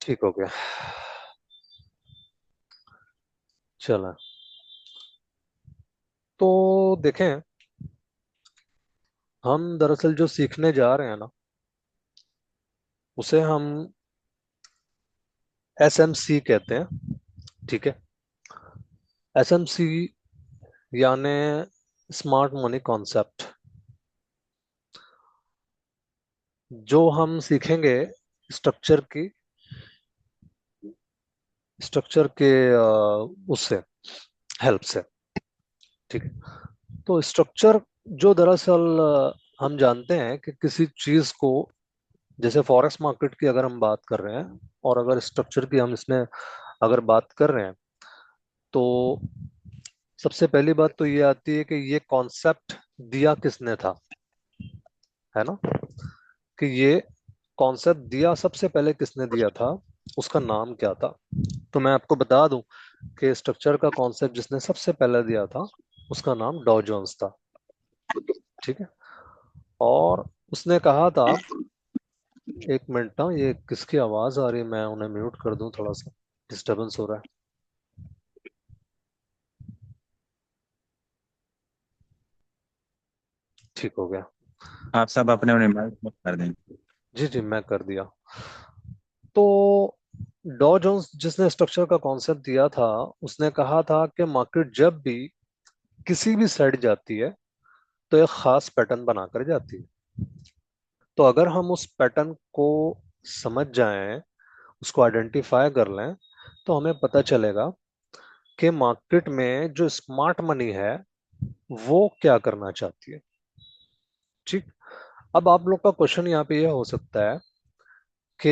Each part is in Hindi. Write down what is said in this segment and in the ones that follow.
ठीक हो गया। चलो, तो देखें, हम दरअसल जो सीखने जा रहे हैं ना, उसे हम एसएमसी कहते हैं। ठीक है। एसएमसी यानी स्मार्ट मनी कॉन्सेप्ट। जो हम सीखेंगे स्ट्रक्चर की स्ट्रक्चर के उससे हेल्प से। ठीक है। तो स्ट्रक्चर जो दरअसल हम जानते हैं कि किसी चीज को, जैसे फॉरेक्स मार्केट की अगर हम बात कर रहे हैं, और अगर स्ट्रक्चर की हम इसमें अगर बात कर रहे हैं, तो सबसे पहली बात तो ये आती है कि ये कॉन्सेप्ट दिया किसने था, है ना। कि ये कॉन्सेप्ट दिया सबसे पहले किसने दिया था, उसका नाम क्या था। तो मैं आपको बता दूं कि स्ट्रक्चर का कॉन्सेप्ट जिसने सबसे पहले दिया था, उसका नाम डॉ जोन्स था। ठीक है। और उसने कहा था, एक मिनट ना, ये किसकी आवाज आ रही है, मैं उन्हें म्यूट कर दूं, थोड़ा सा डिस्टरबेंस हो रहा है। ठीक हो गया। आप सब अपने अपने माइक बंद कर दें। जी जी, मैं कर दिया। तो डॉ जोन्स जिसने स्ट्रक्चर का कॉन्सेप्ट दिया था, उसने कहा था कि मार्केट जब भी किसी भी साइड जाती है, तो एक खास पैटर्न बनाकर जाती है। तो अगर हम उस पैटर्न को समझ जाएं, उसको आइडेंटिफाई कर लें, तो हमें पता चलेगा कि मार्केट में जो स्मार्ट मनी है, वो क्या करना चाहती है। ठीक। अब आप लोग का क्वेश्चन यहाँ पे यह हो सकता है कि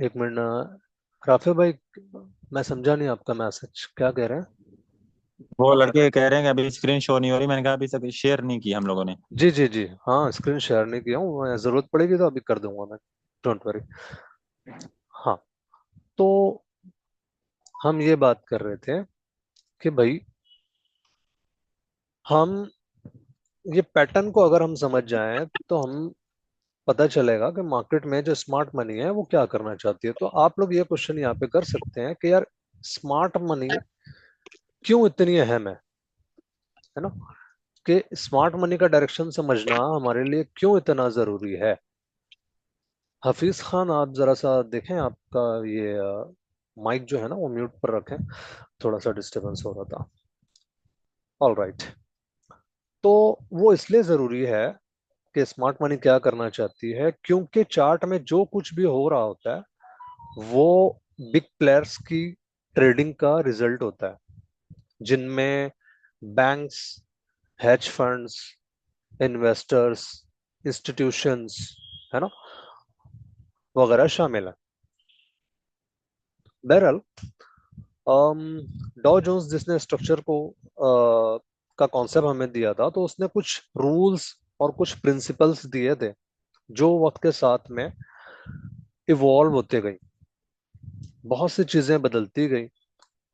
एक मिनट, राफे भाई, मैं समझा नहीं आपका मैसेज, क्या कह रहे हैं। वो लड़के कह रहे हैं कि अभी स्क्रीन शो नहीं हो रही। मैंने कहा अभी तक शेयर नहीं की हम लोगों ने। जी जी जी, हाँ, स्क्रीन शेयर नहीं किया हूँ मैं, जरूरत पड़ेगी तो अभी कर दूंगा मैं। Don't worry. हाँ। तो हम ये बात कर रहे थे कि भाई, हम ये पैटर्न को अगर हम समझ जाएं, तो हम पता चलेगा कि मार्केट में जो स्मार्ट मनी है वो क्या करना चाहती है। तो आप लोग ये क्वेश्चन यहाँ पे कर सकते हैं कि यार, स्मार्ट मनी क्यों इतनी अहम है ना। कि स्मार्ट मनी का डायरेक्शन समझना हमारे लिए क्यों इतना जरूरी है। हफीज खान, आप जरा सा देखें, आपका ये माइक जो है ना, वो म्यूट पर रखें, थोड़ा सा डिस्टरबेंस हो रहा था। All right. तो वो इसलिए जरूरी है कि स्मार्ट मनी क्या करना चाहती है, क्योंकि चार्ट में जो कुछ भी हो रहा होता है, वो बिग प्लेयर्स की ट्रेडिंग का रिजल्ट होता है, जिनमें banks, hedge funds, investors, institutions, है ना, वगैरह शामिल है। बहरहाल, डॉ जोन्स जिसने स्ट्रक्चर को का कॉन्सेप्ट हमें दिया था, तो उसने कुछ रूल्स और कुछ प्रिंसिपल्स दिए थे, जो वक्त के साथ में इवॉल्व होते गई, बहुत सी चीजें बदलती गई,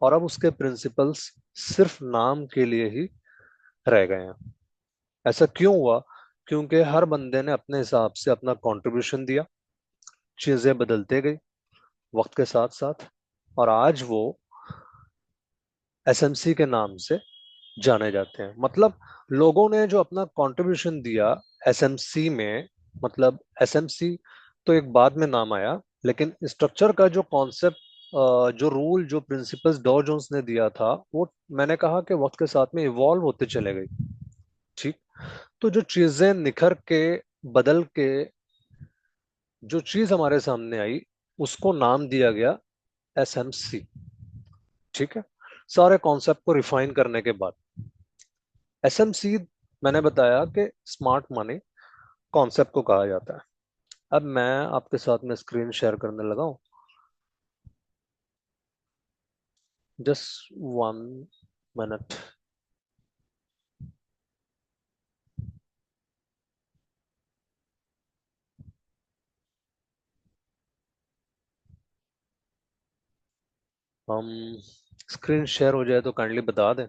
और अब उसके प्रिंसिपल्स सिर्फ नाम के लिए ही रह गए हैं। ऐसा क्यों हुआ? क्योंकि हर बंदे ने अपने हिसाब से अपना कंट्रीब्यूशन दिया, चीजें बदलते गई वक्त के साथ साथ, और आज वो एसएमसी के नाम से जाने जाते हैं। मतलब, लोगों ने जो अपना कंट्रीब्यूशन दिया एसएमसी में, मतलब एसएमसी तो एक बाद में नाम आया, लेकिन स्ट्रक्चर का जो कॉन्सेप्ट, जो रूल, जो प्रिंसिपल्स डॉ जोन्स ने दिया था, वो मैंने कहा कि वक्त के साथ में इवॉल्व होते चले गए। ठीक। तो जो चीजें निखर के, बदल के, जो चीज हमारे सामने आई, उसको नाम दिया गया एसएमसी। ठीक है। सारे कॉन्सेप्ट को रिफाइन करने के बाद एसएमसी, मैंने बताया कि स्मार्ट मनी कॉन्सेप्ट को कहा जाता है। अब मैं आपके साथ में स्क्रीन शेयर करने लगा हूं, जस्ट 1 मिनट। हम स्क्रीन शेयर हो जाए तो काइंडली बता दें।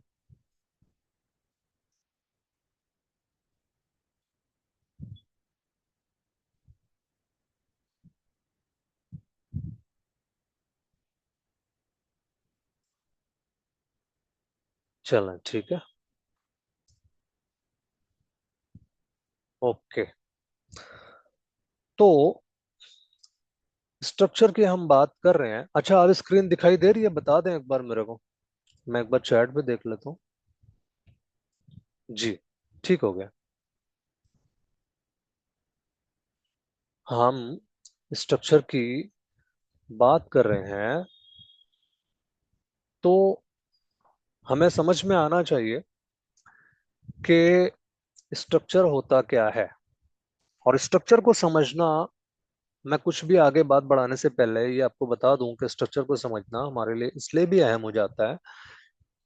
चलें, ठीक है। ओके। तो स्ट्रक्चर की हम बात कर रहे हैं। अच्छा, अब स्क्रीन दिखाई दे रही है? बता दें एक बार मेरे को, मैं एक बार चैट पे देख लेता हूँ। जी, ठीक हो गया। हम स्ट्रक्चर की बात कर रहे हैं, तो हमें समझ में आना चाहिए कि स्ट्रक्चर होता क्या है। और स्ट्रक्चर को समझना, मैं कुछ भी आगे बात बढ़ाने से पहले ये आपको बता दूं कि स्ट्रक्चर को समझना हमारे लिए इसलिए भी अहम हो जाता है,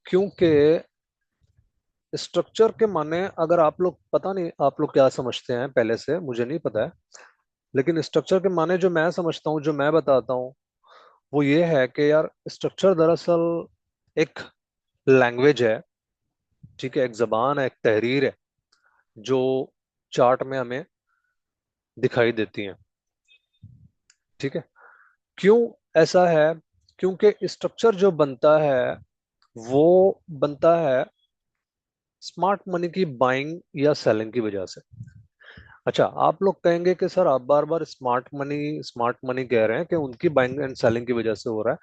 क्योंकि स्ट्रक्चर के माने, अगर आप लोग, पता नहीं आप लोग क्या समझते हैं, पहले से मुझे नहीं पता है, लेकिन स्ट्रक्चर के माने जो मैं समझता हूँ, जो मैं बताता हूँ, वो ये है कि यार स्ट्रक्चर दरअसल एक लैंग्वेज है। ठीक है, एक जबान है, एक तहरीर है, जो चार्ट में हमें दिखाई देती है। ठीक है। क्यों ऐसा है? क्योंकि स्ट्रक्चर जो बनता है, वो बनता है स्मार्ट मनी की बाइंग या सेलिंग की वजह से। अच्छा, आप लोग कहेंगे कि सर आप बार बार स्मार्ट मनी कह रहे हैं कि उनकी बाइंग एंड सेलिंग की वजह से हो रहा है।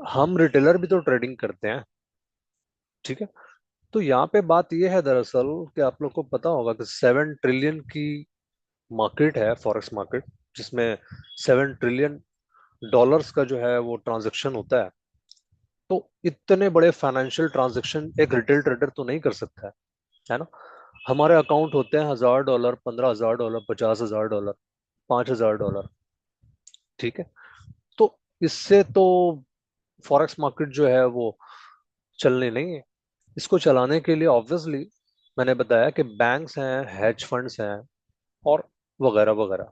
हम रिटेलर भी तो ट्रेडिंग करते हैं। ठीक है। तो यहाँ पे बात यह है दरअसल कि आप लोग को पता होगा कि 7 ट्रिलियन की मार्केट है, फॉरेक्स मार्केट, जिसमें 7 ट्रिलियन डॉलर्स का जो है वो ट्रांजैक्शन होता है। तो इतने बड़े फाइनेंशियल ट्रांजैक्शन एक रिटेल ट्रेडर तो नहीं कर सकता है ना। हमारे अकाउंट होते हैं $1000, $15,000, $50,000, $5000। ठीक है। तो इससे तो फॉरेक्स मार्केट जो है वो चलनी नहीं है। इसको चलाने के लिए ऑब्वियसली मैंने बताया कि बैंक्स हैं, हेज फंड्स हैं, और वगैरह वगैरह।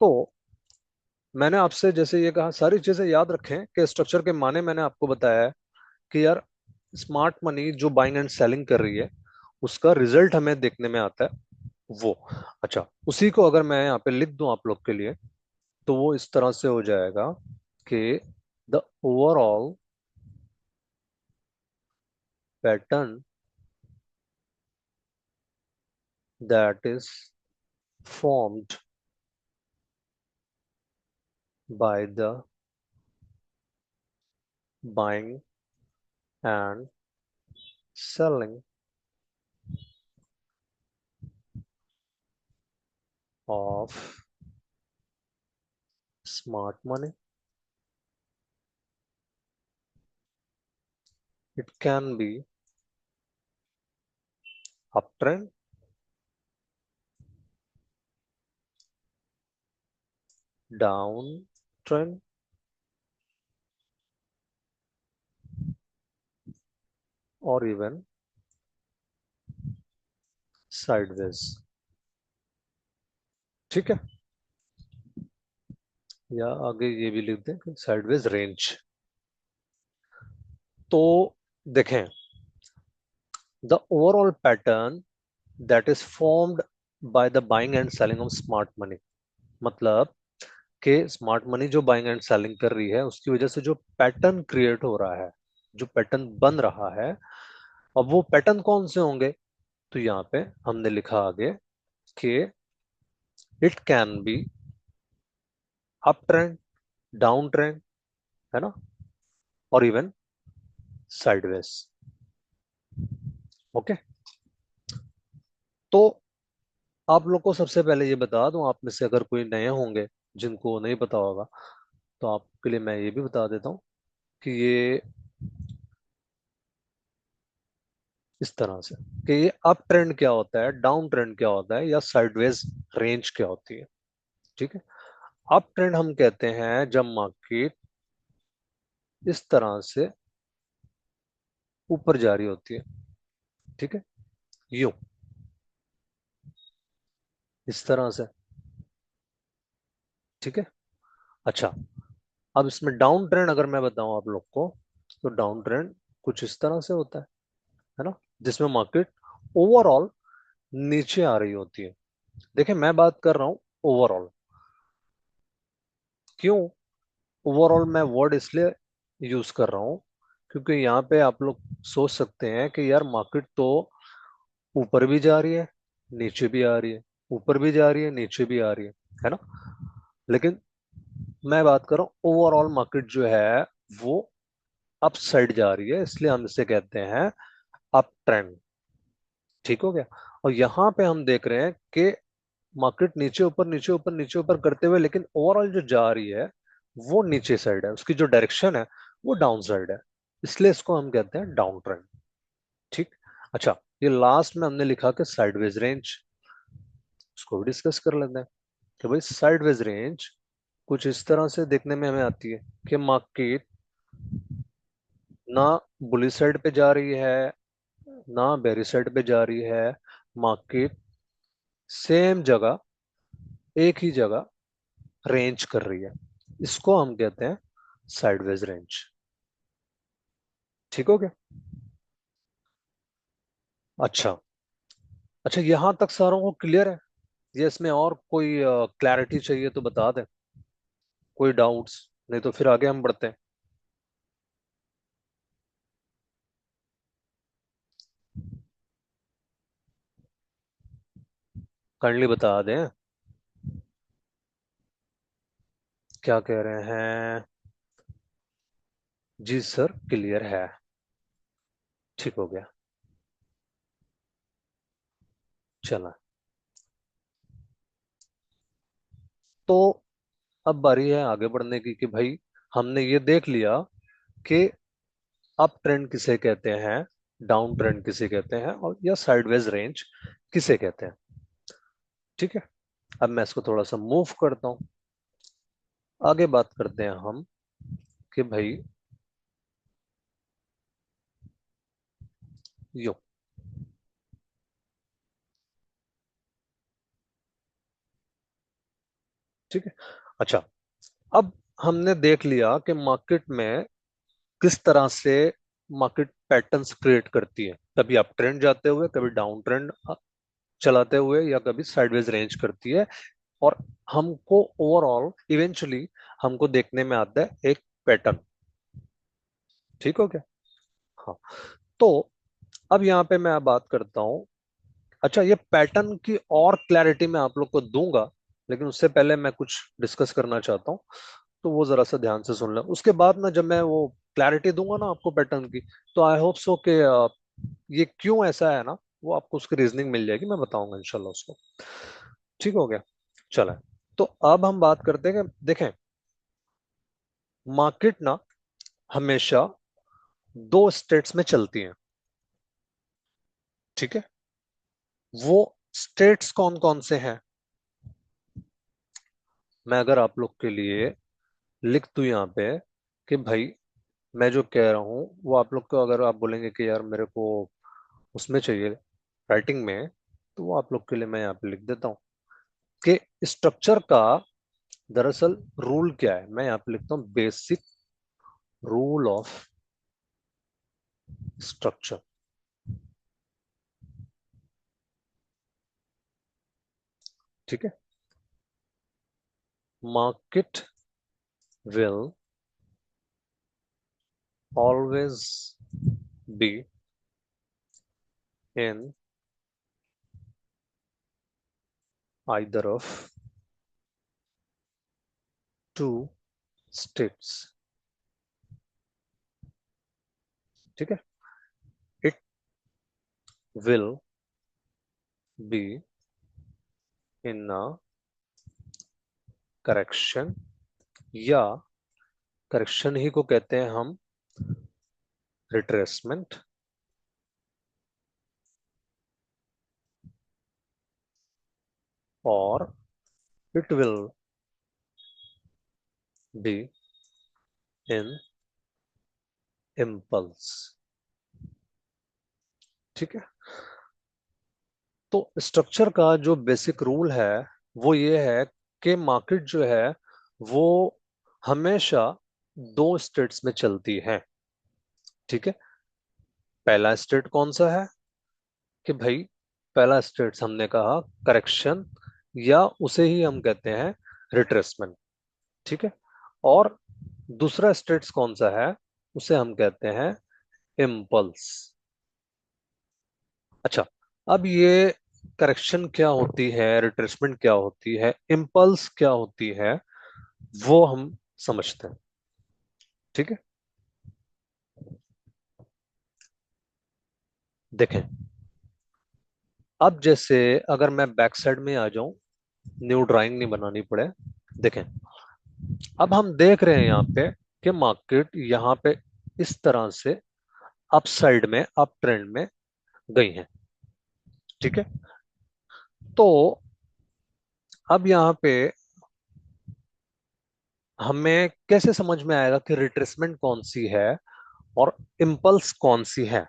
तो मैंने आपसे जैसे ये कहा, सारी चीजें याद रखें कि स्ट्रक्चर के माने मैंने आपको बताया है कि यार स्मार्ट मनी जो बाइंग एंड सेलिंग कर रही है, उसका रिजल्ट हमें देखने में आता है वो। अच्छा, उसी को अगर मैं यहाँ पे लिख दूं आप लोग के लिए, तो वो इस तरह से हो जाएगा कि the overall pattern that is formed by the buying and selling of smart money. It can be uptrend, downtrend, or even sideways। ठीक है। या आगे ये भी लिख दें कि साइडवेज रेंज। तो देखें, the overall pattern that is formed by the buying and selling of smart money, मतलब कि स्मार्ट मनी जो बाइंग एंड सेलिंग कर रही है, उसकी वजह से जो पैटर्न क्रिएट हो रहा है, जो पैटर्न बन रहा है, अब वो पैटर्न कौन से होंगे? तो यहाँ पे हमने लिखा आगे कि it can be up trend, down trend, है ना, और इवन साइडवेज। ओके। तो आप लोग को सबसे पहले ये बता दूं, आप में से अगर कोई नए होंगे जिनको नहीं पता होगा, तो आपके लिए मैं ये भी बता देता हूँ कि ये इस तरह से, कि ये अप ट्रेंड क्या होता है, डाउन ट्रेंड क्या होता है, या साइडवेज रेंज क्या होती है। ठीक है। अप ट्रेंड हम कहते हैं जब मार्केट इस तरह से ऊपर जा रही होती है। ठीक है, यूं, इस तरह से। ठीक है। अच्छा, अब इसमें डाउन ट्रेंड अगर मैं बताऊं आप लोग को, तो डाउन ट्रेंड कुछ इस तरह से होता है ना, जिसमें मार्केट ओवरऑल नीचे आ रही होती है। देखिए, मैं बात कर रहा हूं ओवरऑल। क्यों ओवरऑल मैं वर्ड इसलिए यूज कर रहा हूं? क्योंकि यहाँ पे आप लोग सोच सकते हैं कि यार मार्केट तो ऊपर भी जा रही है, नीचे भी आ रही है, ऊपर भी जा रही है, नीचे भी आ रही है ना। लेकिन मैं बात कर रहा हूँ ओवरऑल मार्केट जो है वो अप साइड जा रही है, इसलिए हम इसे कहते हैं अप ट्रेंड। ठीक हो गया। और यहाँ पे हम देख रहे हैं कि मार्केट नीचे ऊपर नीचे ऊपर नीचे ऊपर करते हुए, लेकिन ओवरऑल जो जा रही है वो नीचे साइड है, उसकी जो डायरेक्शन है वो डाउन साइड है, इसलिए इसको हम कहते हैं डाउन ट्रेंड। ठीक। अच्छा, ये लास्ट में हमने लिखा कि साइडवेज रेंज, उसको भी डिस्कस कर लेते हैं कि भाई साइडवेज रेंज कुछ इस तरह से देखने में हमें आती है कि मार्केट ना बुली साइड पे जा रही है ना बेरी साइड पे जा रही है, मार्केट सेम जगह, एक ही जगह रेंज कर रही है, इसको हम कहते हैं साइडवेज रेंज। ठीक हो गया। अच्छा। अच्छा, यहां तक सारों को क्लियर है? ये इसमें और कोई क्लैरिटी चाहिए तो बता दें, कोई डाउट्स, नहीं तो फिर आगे हम बढ़ते हैं। काइंडली बता दें। क्या कह रहे हैं? जी सर, क्लियर है। ठीक हो गया। चला। तो अब बारी है आगे बढ़ने की कि भाई हमने ये देख लिया कि अप ट्रेंड किसे कहते हैं, डाउन ट्रेंड किसे कहते हैं, और या साइडवेज रेंज किसे कहते हैं। ठीक है। अब मैं इसको थोड़ा सा मूव करता हूं, आगे बात करते हैं हम कि भाई यो। ठीक है। अच्छा, अब हमने देख लिया कि मार्केट में किस तरह से मार्केट पैटर्न्स क्रिएट करती है, कभी अप ट्रेंड जाते हुए, कभी डाउन ट्रेंड चलाते हुए, या कभी साइडवेज रेंज करती है। और हमको ओवरऑल इवेंचुअली हमको देखने में आता है एक पैटर्न। ठीक हो गया। हाँ। तो अब यहाँ पे मैं बात करता हूँ। अच्छा, ये पैटर्न की और क्लैरिटी मैं आप लोग को दूंगा, लेकिन उससे पहले मैं कुछ डिस्कस करना चाहता हूँ, तो वो जरा सा ध्यान से सुन लें। उसके बाद ना जब मैं वो क्लैरिटी दूंगा ना आपको पैटर्न की, तो आई होप सो कि ये क्यों ऐसा है ना, वो आपको उसकी रीजनिंग मिल जाएगी, मैं बताऊंगा इंशाल्लाह उसको। ठीक हो गया। चला। तो अब हम बात करते हैं कि देखें, मार्केट ना हमेशा दो स्टेट्स में चलती है। ठीक है। वो स्टेट्स कौन कौन से हैं, मैं अगर आप लोग के लिए लिख दूं यहाँ पे कि भाई मैं जो कह रहा हूँ वो आप लोग को, अगर आप बोलेंगे कि यार मेरे को उसमें चाहिए राइटिंग में, तो वो आप लोग के लिए मैं यहाँ पे लिख देता हूँ कि स्ट्रक्चर का दरअसल रूल क्या है। मैं यहाँ पे लिखता हूँ बेसिक रूल ऑफ स्ट्रक्चर। ठीक है। Market will always be in either of two states. ठीक है। It will be in a correction, या करेक्शन ही को कहते हैं हम रिट्रेसमेंट, और it will be in impulse. ठीक है। तो स्ट्रक्चर का जो बेसिक रूल है वो ये है कि मार्केट जो है वो हमेशा दो स्टेट्स में चलती है। ठीक है। पहला स्टेट कौन सा है कि भाई, पहला स्टेट हमने कहा करेक्शन, या उसे ही हम कहते हैं रिट्रेसमेंट। ठीक है। और दूसरा स्टेट्स कौन सा है, उसे हम कहते हैं इम्पल्स। अच्छा, अब ये करेक्शन क्या होती है, रिट्रेसमेंट क्या होती है, इम्पल्स क्या होती है, वो हम समझते हैं। ठीक है, देखें। अब जैसे अगर मैं बैक साइड में आ जाऊं, न्यू ड्राइंग नहीं बनानी पड़े, देखें। अब हम देख रहे हैं यहाँ पे कि मार्केट यहाँ पे इस तरह से अप साइड में, अप ट्रेंड में गई है। ठीक है, तो अब यहाँ पे हमें कैसे समझ में आएगा कि रिट्रेसमेंट कौन सी है और इम्पल्स कौन सी है?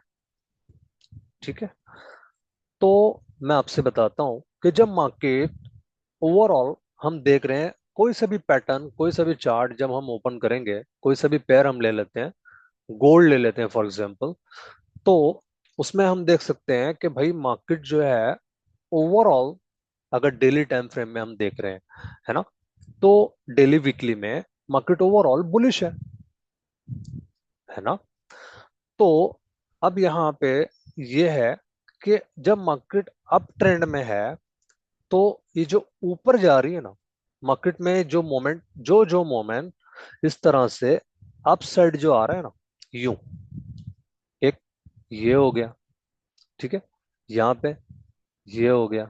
ठीक है, तो मैं आपसे बताता हूं कि जब मार्केट ओवरऑल, हम देख रहे हैं कोई सा भी पैटर्न, कोई सा भी चार्ट जब हम ओपन करेंगे, कोई सा भी पेयर हम ले लेते हैं, गोल्ड ले लेते हैं फॉर एग्जांपल, तो उसमें हम देख सकते हैं कि भाई मार्केट जो है ओवरऑल, अगर डेली टाइम फ्रेम में हम देख रहे हैं, है ना, तो डेली वीकली में मार्केट ओवरऑल बुलिश है ना। तो अब यहाँ पे ये है कि जब मार्केट अप ट्रेंड में है, तो ये जो ऊपर जा रही है ना मार्केट में, जो मोमेंट, जो मोमेंट इस तरह से अप साइड जो आ रहा है ना, यूं एक, ये हो गया। ठीक है, यहाँ पे ये हो गया।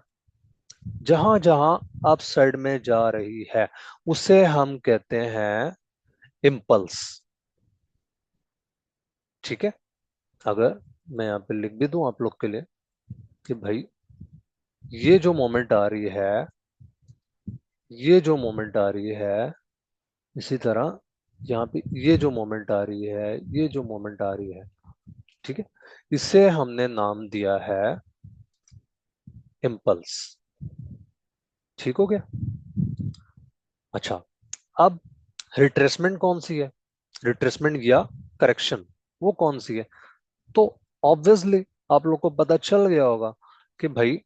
जहां जहां अप साइड में जा रही है उसे हम कहते हैं इम्पल्स। ठीक है, अगर मैं यहाँ पे लिख भी दूं आप लोग के लिए कि भाई ये जो मोमेंट आ रही है, ये जो मोमेंट आ रही है, इसी तरह यहाँ पे ये जो मोमेंट आ रही है, ये जो मोमेंट आ रही है, ठीक है, इसे हमने नाम दिया है इम्पल्स। ठीक हो गया। अच्छा, अब रिट्रेसमेंट कौन सी है, रिट्रेसमेंट या करेक्शन, वो कौन सी है? तो ऑब्वियसली आप लोग को पता चल गया होगा कि भाई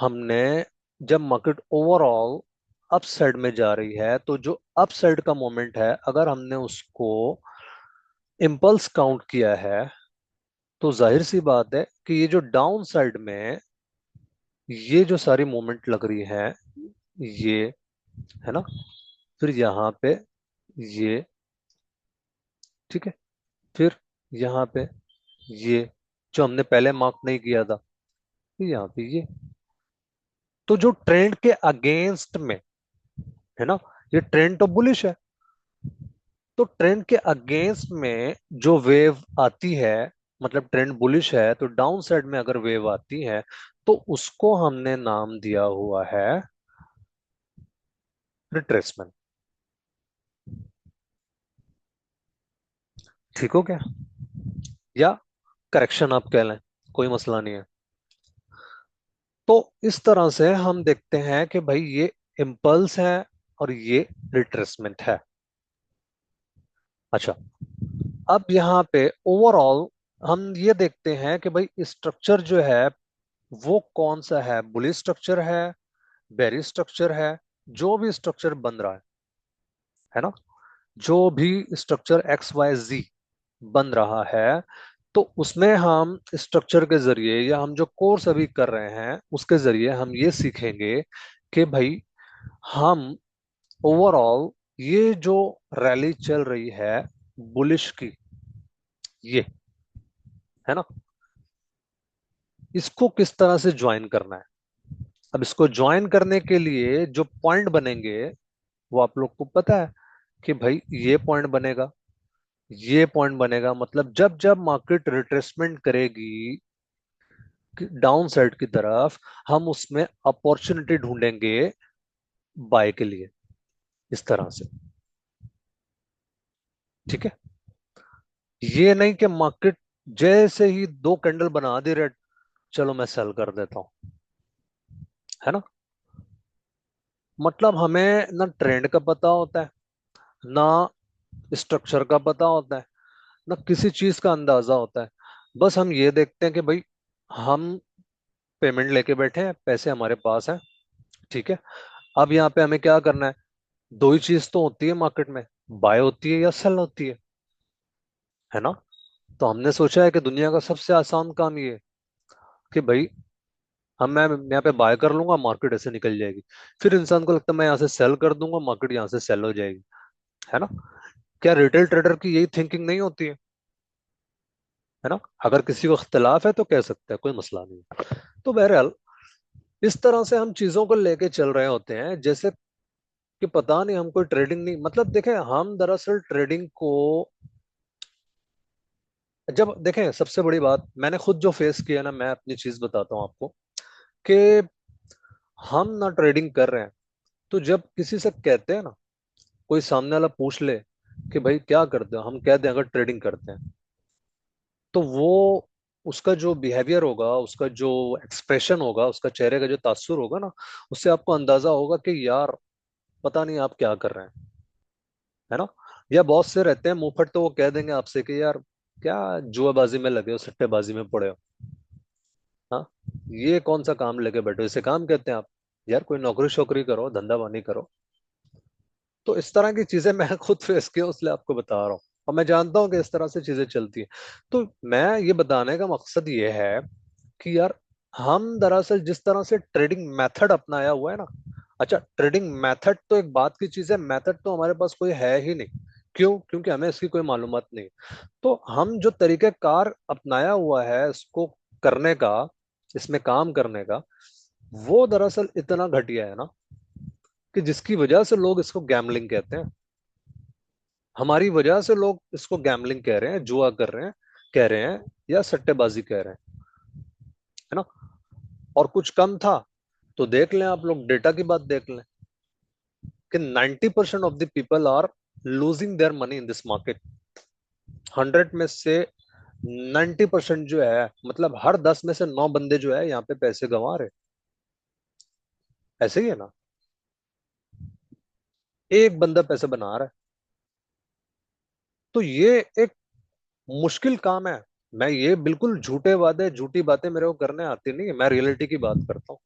हमने, जब मार्केट ओवरऑल अप साइड में जा रही है, तो जो अप साइड का मोमेंट है, अगर हमने उसको इम्पल्स काउंट किया है, तो जाहिर सी बात है कि ये जो डाउन साइड में ये जो सारी मूवमेंट लग रही है, ये, है ना, फिर यहाँ पे ये, ठीक है, फिर यहाँ पे ये जो हमने पहले मार्क नहीं किया था, फिर यहाँ पे ये, तो जो ट्रेंड के अगेंस्ट में, है ना, ये ट्रेंड तो बुलिश है, तो ट्रेंड के अगेंस्ट में जो वेव आती है, मतलब ट्रेंड बुलिश है तो डाउन साइड में अगर वेव आती है, तो उसको हमने नाम दिया हुआ है रिट्रेसमेंट। ठीक हो गया, या करेक्शन आप कह लें, कोई मसला नहीं है। तो इस तरह से हम देखते हैं कि भाई ये इम्पल्स है और ये रिट्रेसमेंट है। अच्छा, अब यहाँ पे ओवरऑल हम ये देखते हैं कि भाई स्ट्रक्चर जो है वो कौन सा है, बुलिश स्ट्रक्चर है, बेरी स्ट्रक्चर है, जो भी स्ट्रक्चर बन रहा है ना, जो भी स्ट्रक्चर एक्स वाई जी बन रहा है, तो उसमें हम स्ट्रक्चर के जरिए, या हम जो कोर्स अभी कर रहे हैं उसके जरिए हम ये सीखेंगे कि भाई हम ओवरऑल ये जो रैली चल रही है बुलिश की, ये, है ना, इसको किस तरह से ज्वाइन करना है। अब इसको ज्वाइन करने के लिए जो पॉइंट बनेंगे, वो आप लोग को पता है कि भाई ये पॉइंट बनेगा, ये पॉइंट बनेगा, मतलब जब जब मार्केट रिट्रेसमेंट करेगी डाउन साइड की तरफ, हम उसमें अपॉर्चुनिटी ढूंढेंगे बाय के लिए, इस तरह से। ठीक है, ये नहीं कि मार्केट जैसे ही दो कैंडल बना दे रेड, चलो मैं सेल कर देता हूं, है ना। मतलब हमें ना ट्रेंड का पता होता है, ना स्ट्रक्चर का पता होता है, ना किसी चीज का अंदाजा होता है। बस हम ये देखते हैं कि भाई हम पेमेंट लेके बैठे हैं, पैसे हमारे पास हैं, ठीक है। अब यहाँ पे हमें क्या करना है? दो ही चीज तो होती है मार्केट में, बाय होती है या सेल होती है ना। तो हमने सोचा है कि दुनिया का सबसे आसान काम ये है कि भाई मैं यहाँ पे बाय कर लूंगा, मार्केट ऐसे निकल जाएगी। फिर इंसान को लगता है मैं यहाँ से सेल कर दूंगा, मार्केट यहाँ से सेल हो जाएगी, है ना। क्या रिटेल ट्रेडर की यही थिंकिंग नहीं होती है ना? अगर किसी को इख्तलाफ है तो कह सकते हैं, कोई मसला नहीं। तो बहरहाल इस तरह से हम चीजों को लेके चल रहे होते हैं जैसे कि पता नहीं, हम कोई ट्रेडिंग नहीं, मतलब देखें हम दरअसल ट्रेडिंग को, जब देखें सबसे बड़ी बात मैंने खुद जो फेस किया ना, मैं अपनी चीज बताता हूँ आपको कि हम ना ट्रेडिंग कर रहे हैं, तो जब किसी से कहते हैं ना, कोई सामने वाला पूछ ले कि भाई क्या करते हो, हम कहते हैं अगर ट्रेडिंग करते हैं, तो वो उसका जो बिहेवियर होगा, उसका जो एक्सप्रेशन होगा, उसका चेहरे का जो तासुर होगा ना, उससे आपको अंदाजा होगा कि यार पता नहीं आप क्या कर रहे हैं, है ना। या बहुत से रहते हैं मुंहफट, तो वो कह देंगे आपसे कि यार क्या जुआबाजी में लगे हो, सट्टेबाजी में पड़े हो, हाँ, ये कौन सा काम लेके बैठे हो, इसे काम कहते हैं आप? यार कोई नौकरी शोकरी करो, धंधा पानी करो। तो इस तरह की चीजें मैं खुद फेस किया, इसलिए आपको बता रहा हूँ, और मैं जानता हूँ कि इस तरह से चीजें चलती हैं। तो मैं ये बताने का मकसद ये है कि यार हम दरअसल जिस तरह से ट्रेडिंग मेथड अपनाया हुआ है ना, अच्छा ट्रेडिंग मेथड तो एक बात की चीज है, मेथड तो हमारे पास कोई है ही नहीं। क्यों? क्योंकि हमें इसकी कोई मालूमात नहीं। तो हम जो तरीकेकार अपनाया हुआ है इसको करने का, इसमें काम करने का, वो दरअसल इतना घटिया है ना कि जिसकी वजह से लोग इसको गैमलिंग कहते हैं। हमारी वजह से लोग इसको गैमलिंग कह रहे हैं, जुआ कर रहे हैं, कह रहे हैं, या सट्टेबाजी कह रहे हैं, है ना। और कुछ कम था तो देख लें आप लोग, डेटा की बात देख लें कि 90% of the people are losing their money in this market. 100 में से 90% जो है, मतलब हर 10 में से 9 बंदे जो है यहाँ पे पैसे गंवा रहे। ऐसे ही है ना, एक बंदा पैसे बना रहा है। तो ये एक मुश्किल काम है। मैं ये बिल्कुल झूठे वादे, झूठी बातें मेरे को करने आती नहीं है, मैं रियलिटी की बात करता हूँ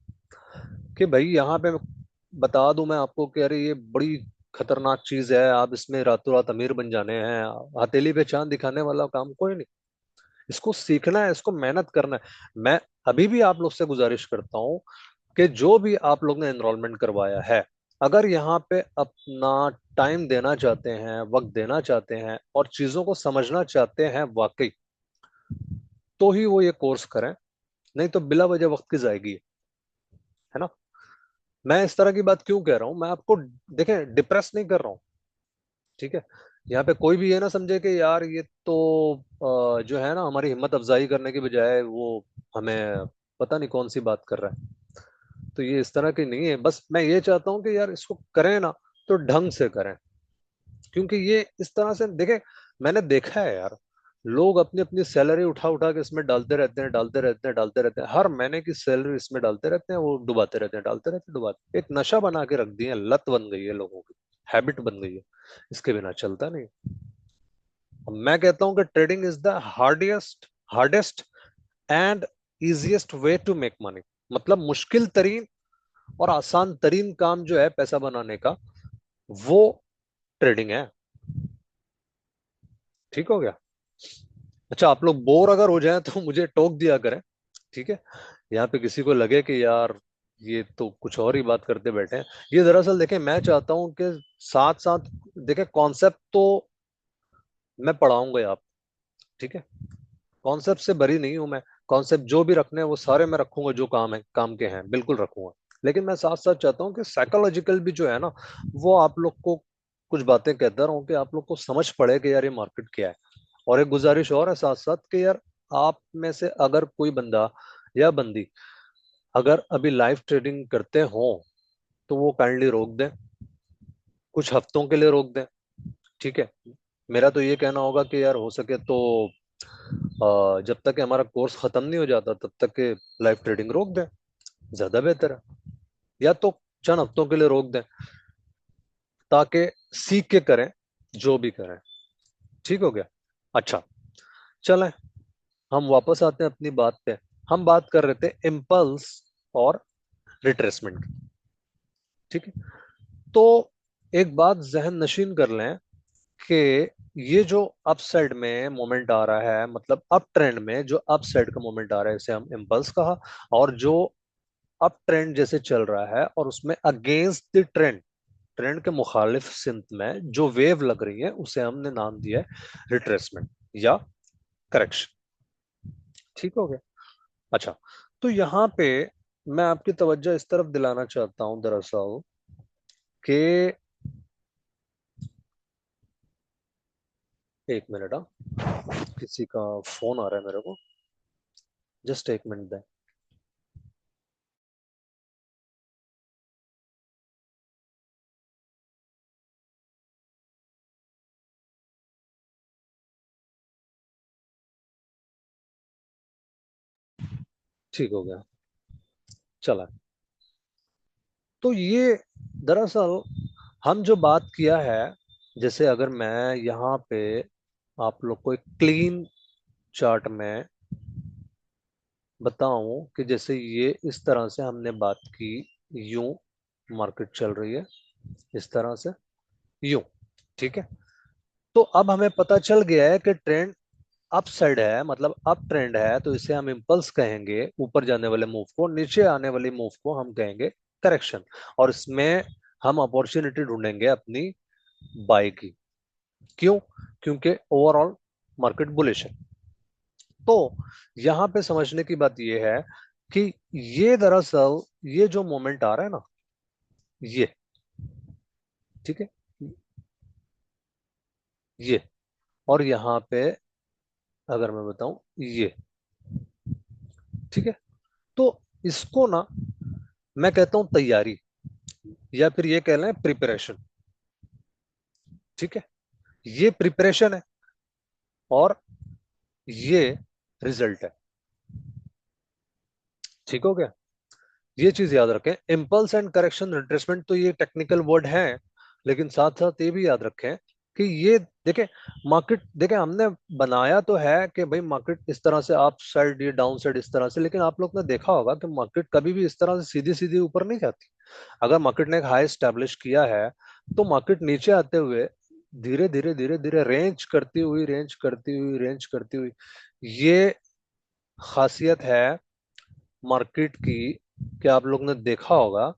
कि भाई यहाँ पे बता दूं मैं आपको कि अरे ये बड़ी खतरनाक चीज है, आप इसमें रातों रात अमीर बन जाने हैं, हथेली पे चांद दिखाने वाला काम कोई नहीं। इसको सीखना है, इसको मेहनत करना है। मैं अभी भी आप लोग से गुजारिश करता हूँ कि जो भी आप लोग ने एनरोलमेंट करवाया है, अगर यहाँ पे अपना टाइम देना चाहते हैं, वक्त देना चाहते हैं, और चीजों को समझना चाहते हैं वाकई, तो ही वो ये कोर्स करें, नहीं तो बिला वजह वक्त की जाएगी, है ना। मैं इस तरह की बात क्यों कह रहा हूं, मैं आपको देखें डिप्रेस नहीं कर रहा हूँ, ठीक है। यहाँ पे कोई भी ये ना समझे कि यार ये तो जो है ना हमारी हिम्मत अफजाई करने की बजाय वो हमें पता नहीं कौन सी बात कर रहा है। तो ये इस तरह की नहीं है, बस मैं ये चाहता हूँ कि यार इसको करें ना तो ढंग से करें। क्योंकि ये इस तरह से देखें, मैंने देखा है यार, लोग अपनी अपनी सैलरी उठा उठा के इसमें डालते रहते हैं, डालते रहते हैं, डालते रहते हैं, हर महीने की सैलरी इसमें डालते रहते हैं, वो डुबाते रहते हैं, डालते रहते हैं, डुबाते, एक नशा बना के रख दिए हैं, लत बन गई है लोगों की, हैबिट बन गई है, इसके बिना चलता नहीं। अब मैं कहता हूं कि trading is the hardest hardest and easiest way to make money. मतलब मुश्किल तरीन और आसान तरीन काम जो है पैसा बनाने का, वो ट्रेडिंग है। ठीक हो गया? अच्छा, आप लोग बोर अगर हो जाएं तो मुझे टोक दिया करें, ठीक है। यहाँ पे किसी को लगे कि यार ये तो कुछ और ही बात करते बैठे हैं, ये दरअसल देखें मैं चाहता हूँ कि साथ साथ देखें कॉन्सेप्ट तो मैं पढ़ाऊंगा ही आप, ठीक है। कॉन्सेप्ट से बरी नहीं हूं मैं, कॉन्सेप्ट जो भी रखने हैं वो सारे मैं रखूंगा, जो काम है काम के हैं बिल्कुल रखूंगा। लेकिन मैं साथ साथ चाहता हूँ कि साइकोलॉजिकल भी जो है ना, वो आप लोग को कुछ बातें कहता रहूं कि आप लोग को समझ पड़े कि यार ये मार्केट क्या है। और एक गुजारिश और है साथ साथ कि यार आप में से अगर कोई बंदा या बंदी अगर अभी लाइव ट्रेडिंग करते हो, तो वो काइंडली रोक दें, कुछ हफ्तों के लिए रोक दें, ठीक है। मेरा तो ये कहना होगा कि यार हो सके तो जब तक कि हमारा कोर्स खत्म नहीं हो जाता तब तक के लाइव ट्रेडिंग रोक दें, ज्यादा बेहतर है। या तो चंद हफ्तों के लिए रोक दें, ताकि सीख के करें, जो भी करें। ठीक हो गया? अच्छा, चलें हम वापस आते हैं अपनी बात पे। हम बात कर रहे थे इम्पल्स और रिट्रेसमेंट की, ठीक है। तो एक बात जहन नशीन कर लें कि ये जो अप साइड में मोमेंट आ रहा है, मतलब अप ट्रेंड में जो अप साइड का मोमेंट आ रहा है, इसे हम इम्पल्स कहा। और जो अप ट्रेंड जैसे चल रहा है और उसमें अगेंस्ट द ट्रेंड, ट्रेंड के मुखालिफ सिमत में जो वेव लग रही है, उसे हमने नाम दिया है रिट्रेसमेंट या करेक्शन। ठीक हो गया। अच्छा, तो यहाँ पे मैं आपकी तवज्जो इस तरफ दिलाना चाहता हूं दरअसल कि, एक मिनट, किसी का फोन आ रहा है मेरे को, जस्ट एक मिनट दें। ठीक हो गया, चला। तो ये दरअसल हम जो बात किया है, जैसे अगर मैं यहाँ पे आप लोग को एक क्लीन चार्ट में बताऊं कि जैसे ये इस तरह से हमने बात की, यूं मार्केट चल रही है, इस तरह से, यूं। ठीक है। तो अब हमें पता चल गया है कि ट्रेंड अप साइड है, मतलब अप ट्रेंड है, तो इसे हम इम्पल्स कहेंगे ऊपर जाने वाले मूव को, नीचे आने वाली मूव को हम कहेंगे करेक्शन। और इसमें हम अपॉर्चुनिटी ढूंढेंगे अपनी बाय की। क्यों? क्योंकि ओवरऑल मार्केट बुलिश है। तो यहां पे समझने की बात यह है कि ये दरअसल ये जो मोमेंट आ रहा है ना, ये, ठीक है, ये, और यहां पे अगर मैं बताऊं ये, ठीक है, तो इसको ना मैं कहता हूं तैयारी, या फिर ये कह लें प्रिपरेशन। ठीक है, ये प्रिपरेशन है और ये रिजल्ट है। ठीक हो गया। ये चीज याद रखें, इम्पल्स एंड करेक्शन रिट्रेसमेंट तो ये टेक्निकल वर्ड हैं, लेकिन साथ साथ ये भी याद रखें कि ये देखें, मार्केट देखें, हमने बनाया तो है कि भाई मार्केट इस तरह से अप साइड, ये डाउन साइड इस तरह से, लेकिन आप लोग ने देखा होगा कि मार्केट कभी भी इस तरह से सीधी सीधी ऊपर नहीं जाती। अगर मार्केट ने एक हाई स्टैब्लिश किया है, तो मार्केट नीचे आते हुए धीरे धीरे धीरे धीरे रेंज करती हुई, रेंज करती हुई, रेंज करती हुई, ये खासियत है मार्केट की। कि आप लोग ने देखा होगा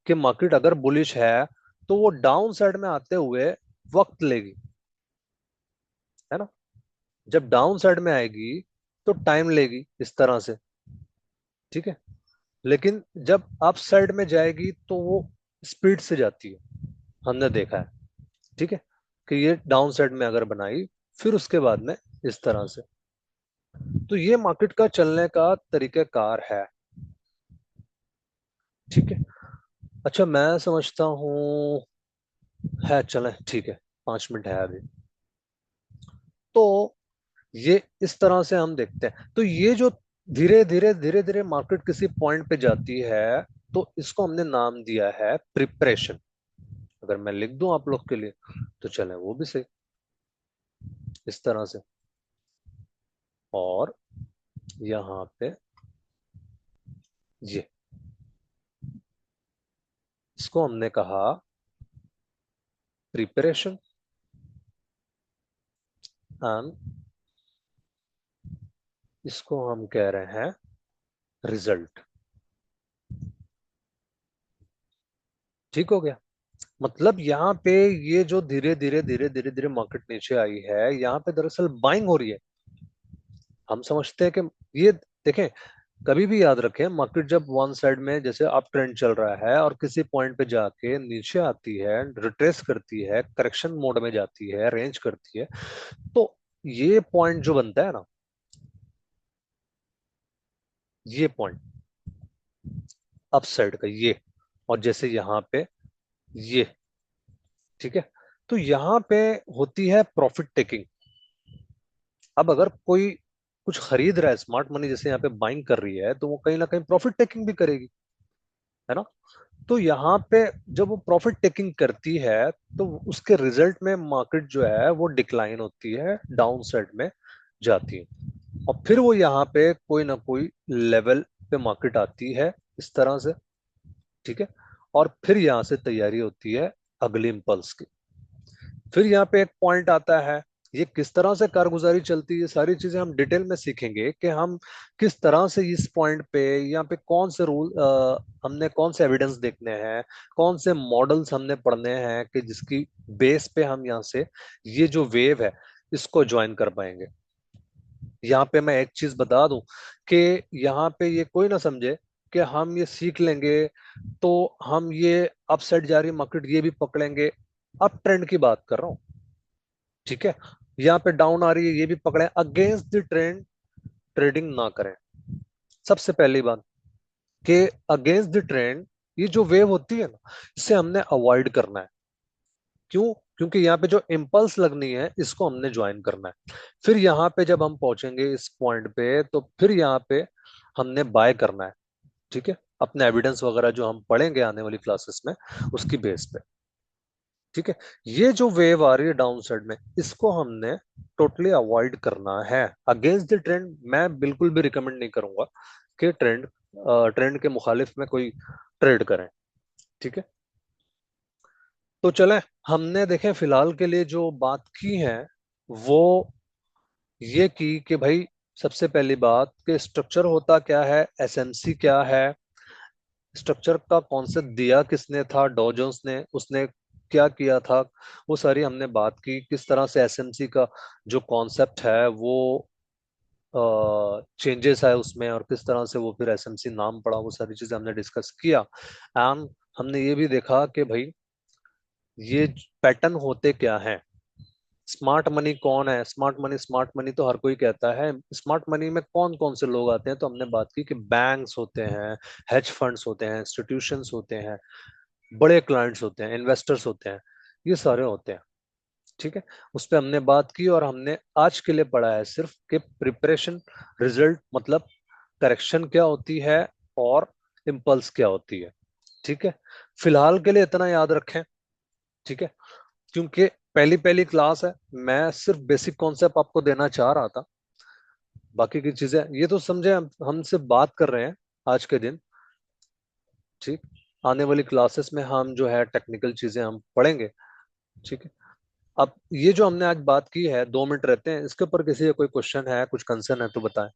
कि मार्केट अगर बुलिश है तो वो डाउन साइड में आते हुए वक्त लेगी, है ना। जब डाउन साइड में आएगी तो टाइम लेगी इस तरह से। ठीक है। लेकिन जब अप साइड में जाएगी तो वो स्पीड से जाती है, हमने देखा है। ठीक है, कि ये डाउन साइड में अगर बनाई, फिर उसके बाद में इस तरह से। तो ये मार्केट का चलने का तरीकाकार है। ठीक है। अच्छा, मैं समझता हूँ है, चलें, ठीक है, 5 मिनट है अभी। तो ये इस तरह से हम देखते हैं, तो ये जो धीरे धीरे धीरे धीरे मार्केट किसी पॉइंट पे जाती है, तो इसको हमने नाम दिया है प्रिपरेशन। अगर मैं लिख दूं आप लोग के लिए, तो चलें वो भी सही, इस तरह से। और यहाँ पे ये, इसको हमने कहा प्रिपरेशन, एंड इसको हम कह रहे हैं रिजल्ट। ठीक हो गया। मतलब यहाँ पे ये जो धीरे धीरे धीरे धीरे धीरे मार्केट नीचे आई है, यहाँ पे दरअसल बाइंग हो रही है। हम समझते हैं कि ये, देखें, कभी भी याद रखें, मार्केट जब वन साइड में जैसे अप ट्रेंड चल रहा है और किसी पॉइंट पे जाके नीचे आती है, रिट्रेस करती है, करेक्शन मोड में जाती है, रेंज करती है, तो ये पॉइंट जो बनता है ना, ये पॉइंट अप साइड का ये, और जैसे यहाँ पे ये, ठीक है, तो यहाँ पे होती है प्रॉफिट टेकिंग। अब अगर कोई कुछ खरीद रहा है, स्मार्ट मनी जैसे यहाँ पे बाइंग कर रही है, तो वो कहीं ना कहीं प्रॉफिट टेकिंग भी करेगी, है ना। तो यहाँ पे जब वो प्रॉफिट टेकिंग करती है, तो उसके रिजल्ट में मार्केट जो है वो डिक्लाइन होती है, डाउन साइड में जाती है। और फिर वो यहाँ पे कोई ना कोई लेवल पे मार्केट आती है, इस तरह से। ठीक है। और फिर यहाँ से तैयारी होती है अगली इम्पल्स की। फिर यहाँ पे एक पॉइंट आता है, ये किस तरह से कारगुजारी चलती है, ये सारी चीजें हम डिटेल में सीखेंगे कि हम किस तरह से इस पॉइंट पे यहाँ पे कौन से रूल, हमने कौन से एविडेंस देखने हैं, कौन से मॉडल्स हमने पढ़ने हैं कि जिसकी बेस पे हम यहाँ से ये जो वेव है इसको ज्वाइन कर पाएंगे। यहाँ पे मैं एक चीज बता दूं कि यहाँ पे ये कोई ना समझे कि हम ये सीख लेंगे तो हम ये अपसाइड जा रही मार्केट ये भी पकड़ेंगे। अप ट्रेंड की बात कर रहा हूँ, ठीक है। यहाँ पे डाउन आ रही है ये भी पकड़े, अगेंस्ट द ट्रेंड ट्रेडिंग ना करें। सबसे पहली बात कि अगेंस्ट द ट्रेंड ये जो वेव होती है ना, इसे हमने अवॉइड करना है। क्यों? क्योंकि यहाँ पे जो इम्पल्स लगनी है इसको हमने ज्वाइन करना है। फिर यहाँ पे जब हम पहुंचेंगे इस पॉइंट पे तो फिर यहाँ पे हमने बाय करना है, ठीक है, अपने एविडेंस वगैरह जो हम पढ़ेंगे आने वाली क्लासेस में उसकी बेस पे, ठीक है। ये जो वेव आ रही है डाउन साइड में इसको हमने टोटली अवॉइड करना है। अगेंस्ट द ट्रेंड मैं बिल्कुल भी रिकमेंड नहीं करूंगा कि ट्रेंड के मुखालिफ में कोई ट्रेड करें, ठीक है। तो चलें, हमने देखें फिलहाल के लिए जो बात की है वो ये की कि भाई सबसे पहली बात कि स्ट्रक्चर होता क्या है, एसएमसी क्या है, स्ट्रक्चर का कॉन्सेप्ट दिया किसने था, डॉ जोन्स ने, उसने क्या किया था, वो सारी हमने बात की। किस तरह से एसएमसी का जो कॉन्सेप्ट है वो चेंजेस है उसमें, और किस तरह से वो फिर एसएमसी नाम पड़ा, वो सारी चीजें हमने डिस्कस किया। एंड हमने ये भी देखा कि भाई ये पैटर्न होते क्या हैं, स्मार्ट मनी कौन है, स्मार्ट मनी तो हर कोई कहता है। स्मार्ट मनी में कौन कौन से लोग आते हैं, तो हमने बात की कि बैंक्स होते हैं, हेज फंड्स होते हैं, इंस्टीट्यूशंस होते हैं, बड़े क्लाइंट्स होते हैं, इन्वेस्टर्स होते हैं, ये सारे होते हैं, ठीक है। उस पर हमने बात की और हमने आज के लिए पढ़ा है सिर्फ कि प्रिपरेशन, रिजल्ट मतलब करेक्शन क्या होती है और इम्पल्स क्या होती है, ठीक है। फिलहाल के लिए इतना याद रखें, ठीक है, क्योंकि पहली पहली क्लास है, मैं सिर्फ बेसिक कॉन्सेप्ट आपको देना चाह रहा था। बाकी की चीजें ये तो समझे, हमसे बात कर रहे हैं आज के दिन, ठीक। आने वाली क्लासेस में हम जो है टेक्निकल चीजें हम पढ़ेंगे, ठीक है। अब ये जो हमने आज बात की है, 2 मिनट रहते हैं, इसके ऊपर किसी का कोई क्वेश्चन है, कुछ कंसर्न है तो बताएं।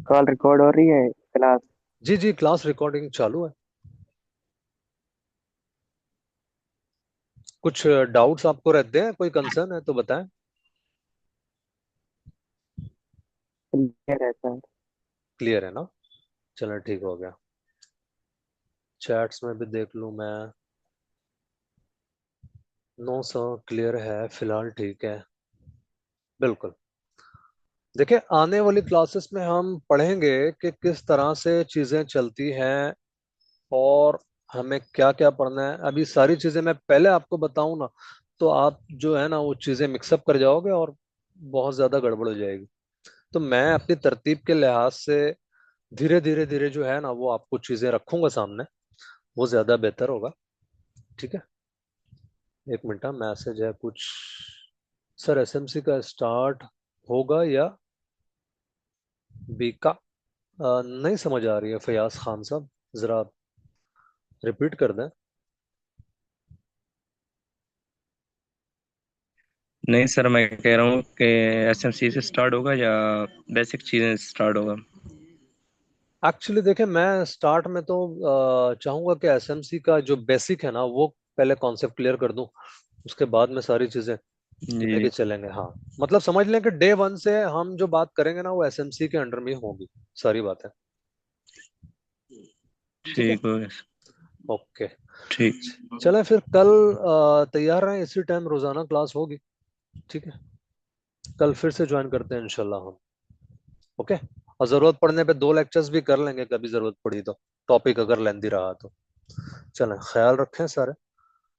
कॉल रिकॉर्ड हो रही है क्लास? जी जी, क्लास रिकॉर्डिंग चालू है। कुछ डाउट्स आपको रहते हैं, कोई कंसर्न है तो बताएं। क्लियर है सर। क्लियर है ना? चलो ठीक हो गया। चैट्स में भी देख लूं मैं। नो सर, क्लियर है फिलहाल, ठीक है, बिल्कुल। देखिए आने वाली क्लासेस में हम पढ़ेंगे कि किस तरह से चीजें चलती हैं और हमें क्या क्या पढ़ना है। अभी सारी चीजें मैं पहले आपको बताऊं ना तो आप जो है ना वो चीजें मिक्सअप कर जाओगे और बहुत ज्यादा गड़बड़ हो जाएगी। तो मैं अपनी तरतीब के लिहाज से धीरे धीरे धीरे जो है ना वो आपको चीजें रखूंगा सामने, वो ज्यादा बेहतर होगा, ठीक है। एक मिनट, मैसेज है कुछ। सर एसएमसी का स्टार्ट होगा या बीका? नहीं समझ आ रही है फयाज खान साहब, जरा रिपीट कर दें। नहीं सर, मैं कह रहा हूँ कि एसएमसी से स्टार्ट होगा या बेसिक चीज़ें स्टार्ट होगा। एक्चुअली देखें मैं स्टार्ट में तो चाहूंगा कि एसएमसी का जो बेसिक है ना वो पहले कॉन्सेप्ट क्लियर कर दूं, उसके बाद में सारी चीजें जी लेके चलेंगे। हाँ, मतलब समझ लें कि डे वन से हम जो बात करेंगे ना वो एसएमसी के अंडर में होगी सारी बातें, ठीक है। ठीक हो गया। ओके, ठीक। चलें फिर कल तैयार रहें, इसी टाइम रोजाना क्लास होगी, ठीक है। कल फिर से ज्वाइन करते हैं इंशाल्लाह हम, ओके। और जरूरत पड़ने पे 2 लेक्चर्स भी कर लेंगे कभी जरूरत पड़ी तो, टॉपिक अगर लेंदी रहा तो। चलें, ख्याल रखें सारे।